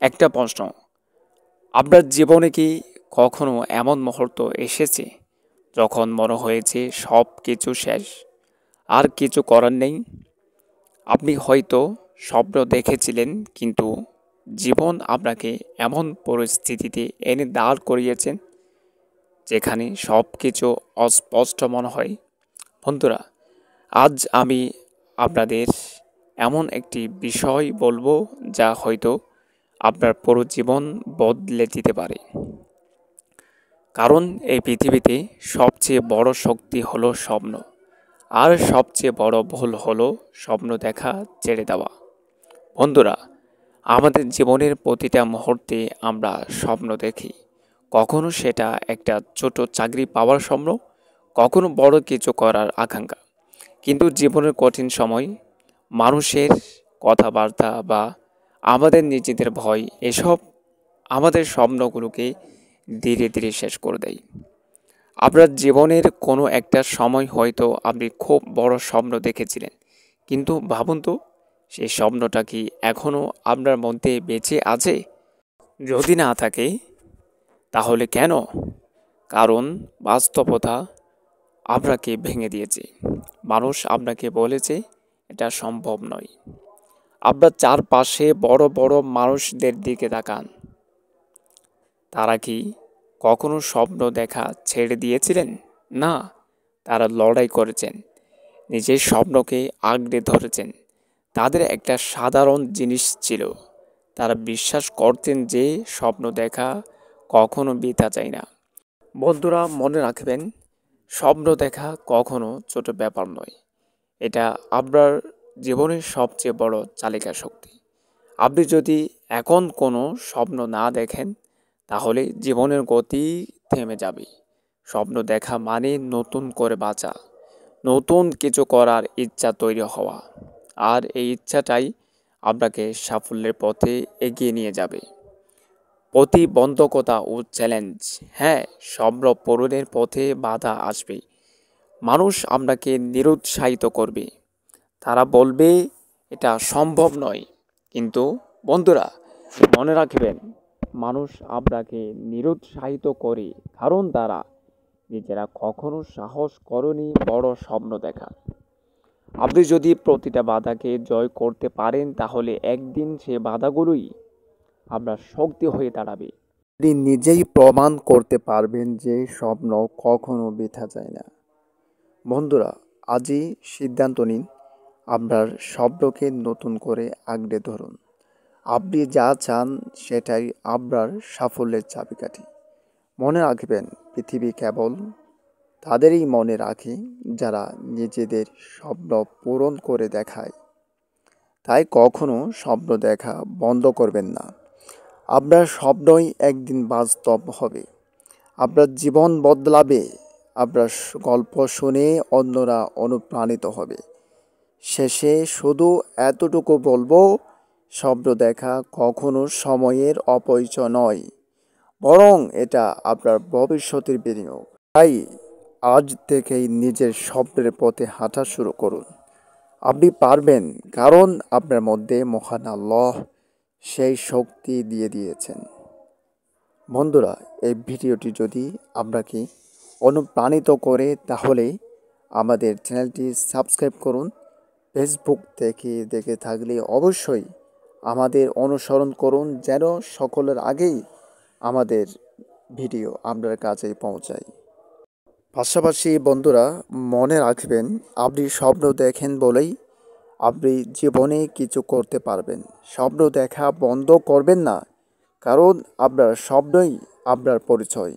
একটা প্রশ্ন, আপনার জীবনে কি কখনো এমন মুহূর্ত এসেছে যখন মনে হয়েছে সব কিছু শেষ, আর কিছু করার নেই? আপনি হয়তো স্বপ্ন দেখেছিলেন, কিন্তু জীবন আপনাকে এমন পরিস্থিতিতে এনে দাঁড় করিয়েছেন যেখানে সব কিছু অস্পষ্ট মনে হয়। বন্ধুরা, আজ আমি আপনাদের এমন একটি বিষয় বলবো যা হয়তো আপনার পুরো জীবন বদলে দিতে পারে। কারণ এই পৃথিবীতে সবচেয়ে বড় শক্তি হলো স্বপ্ন, আর সবচেয়ে বড় ভুল হলো স্বপ্ন দেখা ছেড়ে দেওয়া। বন্ধুরা, আমাদের জীবনের প্রতিটা মুহূর্তে আমরা স্বপ্ন দেখি। কখনো সেটা একটা ছোট চাকরি পাওয়ার স্বপ্ন, কখনো বড় কিছু করার আকাঙ্ক্ষা। কিন্তু জীবনের কঠিন সময়, মানুষের কথাবার্তা বা আমাদের নিজেদের ভয়, এসব আমাদের স্বপ্নগুলোকে ধীরে ধীরে শেষ করে দেয়। আপনার জীবনের কোনো একটা সময় হয়তো আপনি খুব বড় স্বপ্ন দেখেছিলেন, কিন্তু ভাবুন তো, সেই স্বপ্নটা কি এখনও আপনার মধ্যে বেঁচে আছে? যদি না থাকে, তাহলে কেন? কারণ বাস্তবতা আপনাকে ভেঙে দিয়েছে। মানুষ আপনাকে বলেছে এটা সম্ভব নয়। আপনার চারপাশে বড় বড় মানুষদের দিকে তাকান। তারা কি কখনো স্বপ্ন দেখা ছেড়ে দিয়েছিলেন? না, তারা লড়াই করেছেন, নিজের স্বপ্নকে আঁকড়ে ধরেছেন। তাদের একটা সাধারণ জিনিস ছিল, তারা বিশ্বাস করতেন যে স্বপ্ন দেখা কখনো বৃথা যায় না। বন্ধুরা, মনে রাখবেন, স্বপ্ন দেখা কখনো ছোট ব্যাপার নয়। এটা আপনার জীবনের সবচেয়ে বড় চালিকা শক্তি। আপনি যদি এখন কোনো স্বপ্ন না দেখেন, তাহলে জীবনের গতি থেমে যাবে। স্বপ্ন দেখা মানে নতুন করে বাঁচা, নতুন কিছু করার ইচ্ছা তৈরি হওয়া, আর এই ইচ্ছাটাই আপনাকে সাফল্যের পথে এগিয়ে নিয়ে যাবে। প্রতিবন্ধকতা ও চ্যালেঞ্জ, হ্যাঁ, স্বপ্ন পূরণের পথে বাধা আসবে। মানুষ আপনাকে নিরুৎসাহিত করবে, তারা বলবে এটা সম্ভব নয়। কিন্তু বন্ধুরা, মনে রাখবেন, মানুষ আপনাকে নিরুৎসাহিত করে কারণ তারা নিজেরা কখনো সাহস করেনি বড় স্বপ্ন দেখা। আপনি যদি প্রতিটা বাধাকে জয় করতে পারেন, তাহলে একদিন সে বাধাগুলোই আপনার শক্তি হয়ে দাঁড়াবে। আপনি নিজেই প্রমাণ করতে পারবেন যে স্বপ্ন কখনো বৃথা যায় না। বন্ধুরা, আজই সিদ্ধান্ত নিন, আপনার স্বপ্নকে নতুন করে আঁকড়ে ধরুন। আপনি যা চান সেটাই আপনার সাফল্যের চাবিকাঠি। মনে রাখবেন, পৃথিবী কেবল তাদেরই মনে রাখে যারা নিজেদের স্বপ্ন পূরণ করে দেখায়। তাই কখনো স্বপ্ন দেখা বন্ধ করবেন না। আপনার স্বপ্নই একদিন বাস্তব হবে, আপনার জীবন বদলাবে, আপনার গল্প শুনে অন্যরা অনুপ্রাণিত হবে। শেষে শুধু এতটুকু বলবো, স্বপ্ন দেখা কখনো সময়ের অপচয় নয়, বরং এটা আপনার ভবিষ্যতের বিনিয়োগ। তাই আজ থেকেই নিজের স্বপ্নের পথে হাঁটা শুরু করুন। আপনি পারবেন, কারণ আপনার মধ্যে মহান আল্লাহ সেই শক্তি দিয়ে দিয়েছেন। বন্ধুরা, এই ভিডিওটি যদি আপনাকে অনুপ্রাণিত করে, তাহলে আমাদের চ্যানেলটি সাবস্ক্রাইব করুন। ফেসবুক থেকে দেখে থাকলে অবশ্যই আমাদের অনুসরণ করুন, যেন সকলের আগেই আমাদের ভিডিও আপনার কাছে পৌঁছায়। পাশাপাশি বন্ধুরা, মনে রাখবেন, আপনি স্বপ্ন দেখেন বলেই আপনি জীবনে কিছু করতে পারবেন। স্বপ্ন দেখা বন্ধ করবেন না, কারণ আপনার স্বপ্নই আপনার পরিচয়।